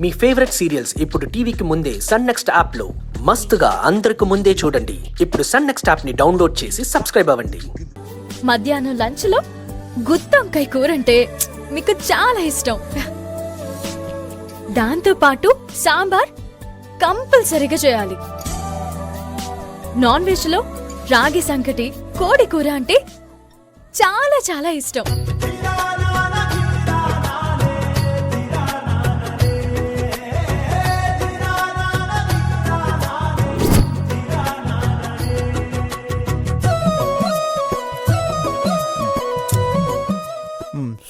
మీ favourite serials ఇప్పుడు టీవీకి ముందే సన్ నెక్స్ట్ యాప్ లో మస్తుగా అందరికి ముందే చూడండి. ఇప్పుడు సన్ నెక్స్ట్ యాప్ ని డౌన్లోడ్ చేసి సబ్స్క్రైబ్ అవ్వండి. మధ్యాహ్నం లంచ్ లో గుత్తొంకాయ కూర అంటే మీకు చాలా ఇష్టం. దాంతో పాటు సాంబార్ కంపల్సరీగా చేయాలి. నాన్ వెజ్ లో రాగి సంకటి, కోడి కూర అంటే చాలా చాలా ఇష్టం.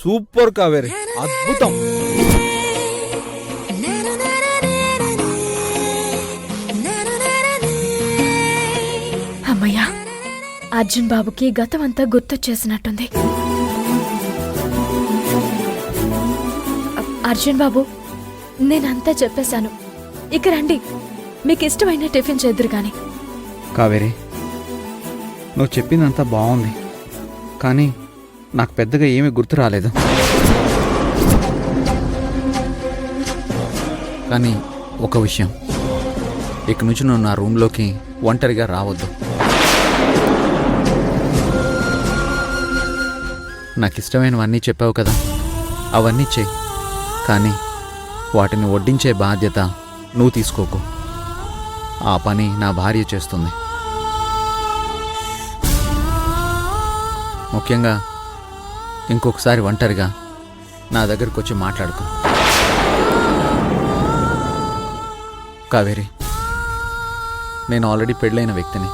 సూపర్ కావేరి, అద్భుతం. అమ్మయ్యా, అర్జున్ బాబుకి గతం అంతా గుర్తొచ్చేసినట్టుంది. అర్జున్ బాబు, నేనంతా చెప్పేశాను. ఇక రండి, మీకు ఇష్టమైన టిఫిన్ చేద్దురు గాని. కావేరి, నువ్వు చెప్పిందంతా బాగుంది, కానీ నాకు పెద్దగా ఏమీ గుర్తు రాలేదు. కానీ ఒక విషయం, ఇక నుంచి నువ్వు నా రూమ్లోకి ఒంటరిగా రావద్దు. నాకు ఇష్టమైనవన్నీ చెప్పావు కదా, అవన్నీ చెయ్యి. కానీ వాటిని వడ్డించే బాధ్యత నువ్వు తీసుకోకు. ఆ పని నా భార్య చేస్తుంది. ముఖ్యంగా ఇంకొకసారి ఒంటరిగా నా దగ్గరకు వచ్చి మాట్లాడుకో. కావేరి, నేను ఆల్రెడీ పెళ్ళైన వ్యక్తిని,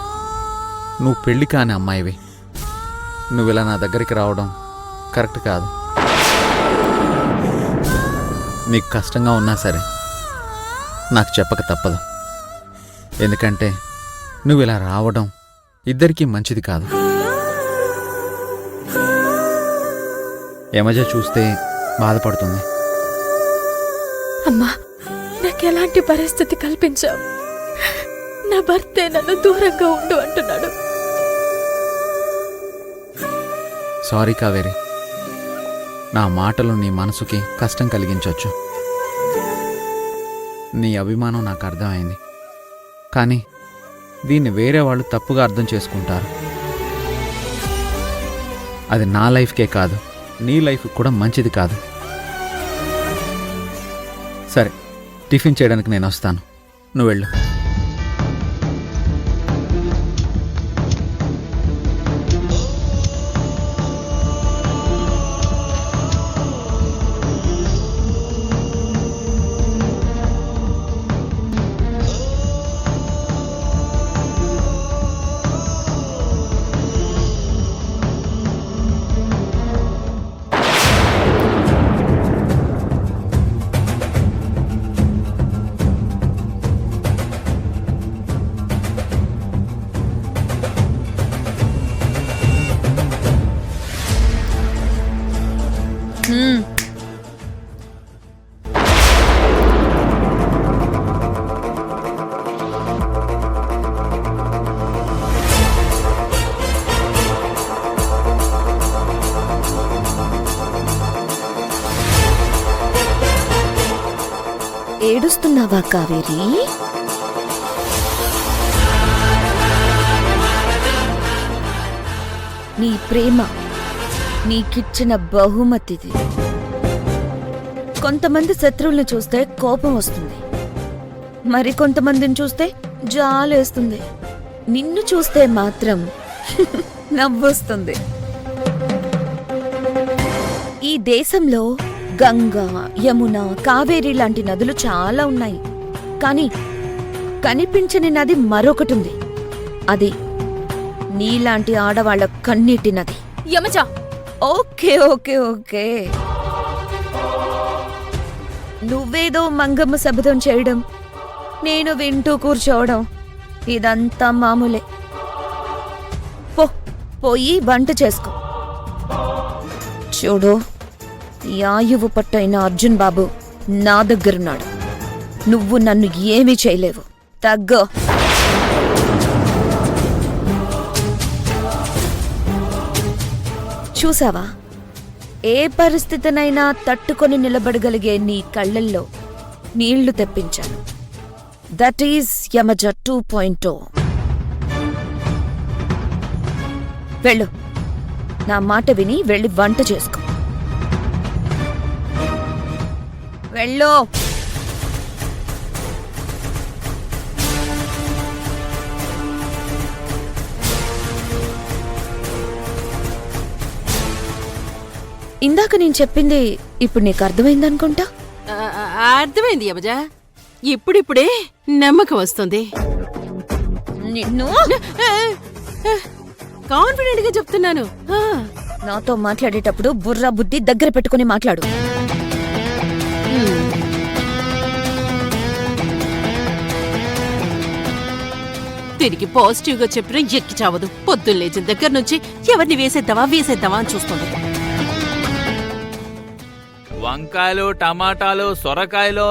నువ్వు పెళ్ళి కాని అమ్మాయివి. నువ్వు ఇలా నా దగ్గరికి రావడం కరెక్ట్ కాదు. నీకు కష్టంగా ఉన్నా సరే నాకు చెప్పక తప్పదు. ఎందుకంటే నువ్వు ఇలా రావడం ఇద్దరికీ మంచిది కాదు. యమజ చూస్తే బాధపడుతుంది. అమ్మా, నాకెలాంటి పరిస్థితి కల్పించావు? నా భర్తే నన్ను దూరంగా ఉండు అంటున్నాడు. సారీ కావేరి, నా మాటలు నీ మనసుకి కష్టం కలిగించవచ్చు. నీ అభిమానం నాకు అర్థమైంది, కానీ దీన్ని వేరే వాళ్ళు తప్పుగా అర్థం చేసుకుంటారు. అది నా లైఫ్కే కాదు, నీ లైఫ్ కూడా మంచిది కాదు. సరే, టిఫిన్ చేయడానికి నేను వస్తాను, నువ్వు వెళ్ళు. ఏడుస్తున్నావా కావేరి? నీ ప్రేమ నీకిచ్చిన బహుమతిది. కొంతమంది శత్రువులను చూస్తే కోపం వస్తుంది, మరి కొంతమందిని చూస్తే జాలేస్తుంది. నిన్ను చూస్తే మాత్రం నవ్వొస్తుంది. ఈ దేశంలో గంగా, యమున, కావేరి లాంటి నదులు చాలా ఉన్నాయి. కానీ కనిపించని నది మరొకటుంది. అది నీలాంటి ఆడవాళ్ల కన్నీటి నది. యమజ, ఓకే ఓకే ఓకే, నువ్వేదో మంగమ్మ శబ్దం చేయడం, నేను వింటూ కూర్చోవడం, ఇదంతా మామూలే. పోయి వంట చేసుకో. చూడు, యాయువు పట్టైన అర్జున్ బాబు నా దగ్గరున్నాడు. నువ్వు నన్ను ఏమీ చేయలేవు. తగ్గో. చూసావా, ఏ పరిస్థితినైనా తట్టుకొని నిలబడగలిగే నీ కళ్ళల్లో నీళ్లు తెప్పించాను. That is Yamaja 2.0. వెళ్ళు, నా మాట విని వెళ్ళి వంట చేసుకో. వెళ్ళు. ఇందాక నేను చెప్పింది ఇప్పుడు నీకు అర్థమైందనుకుంటా. అర్థమైంది యమజ. ఇప్పుడిప్పుడే నమ్మకం వస్తుంది. నిన్ను కాన్ఫిడెంట్ గా చెప్తున్నాను. నాతో మాట్లాడేటప్పుడు బుర్రా బుద్ధి దగ్గర పెట్టుకుని మాట్లాడు. తిరిగి పాజిటివ్ గా చెప్పినా ఎక్కి చావదు. పొద్దున్న లేచిన దగ్గర నుంచి ఎవరిని వేసేద్దామా అని చూస్తుంది. వంకాయలు, టమాటాలు, సొరకాయలు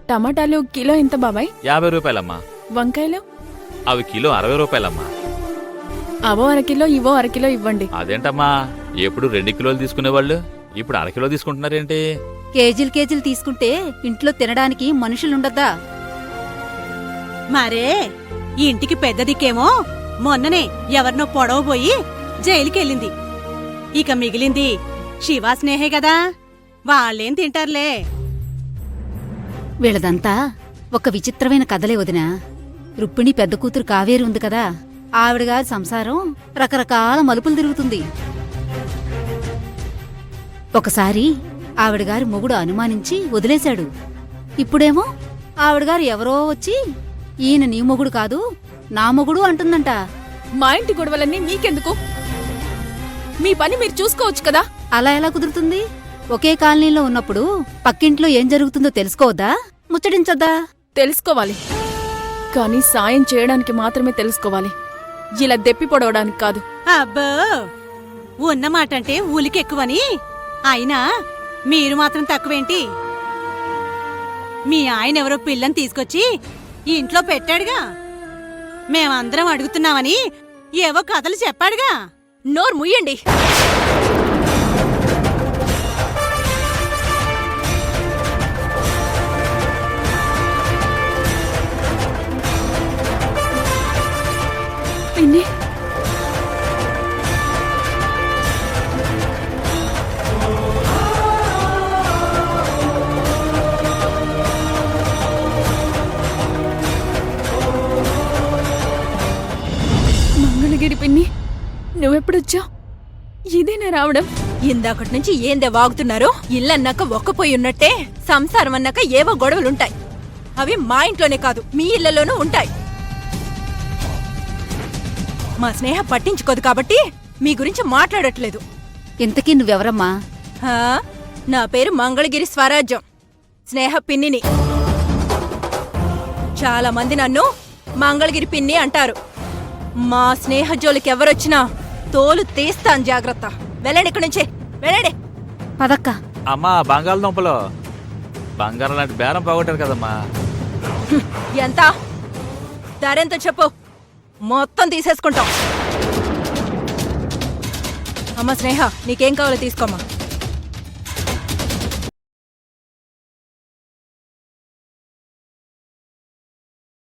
టమాటాలు కిలో ఎంత బాబాయ్? 50 రూపాయలమ్మా. వంకాయలు అవి కిలో 60 రూపాయలమ్మా. అవో అరకిలో ఇవో అరకిలో ఇవ్వండి. అదేంటమ్మా, ఎప్పుడు 2 కిలోలు తీసుకునేవాళ్ళు ఇప్పుడు అరకిలో తీసుకుంటున్నారేంటి? కేజీలు తీసుకుంటే ఇంట్లో తినడానికి మనుషులుండద్దా? మరే ఇంటికి పెద్ద దిక్కేమో మొన్ననే ఎవరినో పొడవబోయి జైలుకెళ్ళింది. ఇక మిగిలింది శివా స్నేహే కదా, వాళ్ళేం తింటారులే. వీళ్ళదంతా ఒక విచిత్రమైన కథలే వదినా. రుక్మిణి పెద్ద కూతురు కావేరి ఉంది కదా, ఆవిడగారి సంసారం రకరకాల మలుపులు తిరుగుతుంది. ఒకసారి ఆవిడగారి మొగుడు అనుమానించి వదిలేశాడు. ఇప్పుడేమో ఆవిడగారు ఎవరో వచ్చి ఈయన నీ మొగుడు కాదు నా మొగుడు అంటుందంట. మా ఇంటి గొడవలన్నీ మీకెందుకు? మీ పని మీరు చూసుకోవచ్చు కదా. అలా ఎలా కుదురుతుంది? ఒకే కాలనీలో ఉన్నప్పుడు పక్కింట్లో ఏం జరుగుతుందో తెలుసుకోవద్దా? ముచ్చటించొద్దా? తెలుసుకోవాలి, కానీ సాయం చేయడానికి మాత్రమే తెలుసుకోవాలి. ఇలా దెప్పి పొడవడానికి కాదు. అబ్బో, ఉన్నమాటంటే ఉలికెక్కువని. అయినా మీరు మాత్రం తక్కువేంటి? మీ ఆయన ఎవరో పిల్లని తీసుకొచ్చి ఇంట్లో పెట్టాడుగా, మేమందరం అడుగుతున్నామని ఏవో కథలు చెప్పాడుగా. నోరు ముయ్యండి. పిన్ని, మంగళగిరి పిన్ని, నువ్వెప్పుడొచ్చావు? ఇదేనా రావడం? ఇందాకటి నుంచి ఏందే వాగుతున్నారు? ఇల్లన్నాక ఒక్కపోయి ఉన్నట్టే సంసారం అన్నాక ఏవో గొడవలుంటాయి. అవి మా ఇంట్లోనే కాదు మీ ఇళ్లలోనూ ఉంటాయి. మా స్నేహ పట్టించుకోదు కాబట్టి మీ గురించి మాట్లాడట్లేదు. ఇంతకీ నువ్వెవరమ్మా? హా, నా పేరు మంగళగిరి స్వరాజ్యం, స్నేహ పిన్నిని. చాలా మంది నన్ను మంగళగిరి పిన్ని అంటారు. మా స్నేహ జోలికెవరొచ్చినా తోలు తీస్తాను, జాగ్రత్త. వెళ్ళండి ఇక్కడి నుంచే, వెళ్ళండి. పదక్క. అమ్మా, బంగాళదుంపలో బంగారం లాంటి బేరం పోగొట్టారు కదమ్మా. ఎంత ధరెంతో చెప్పు, మొత్తం తీసేసుకుంటాం. అమ్మ స్నేహ, నీకేం కావాలో తీసుకోమ్మా.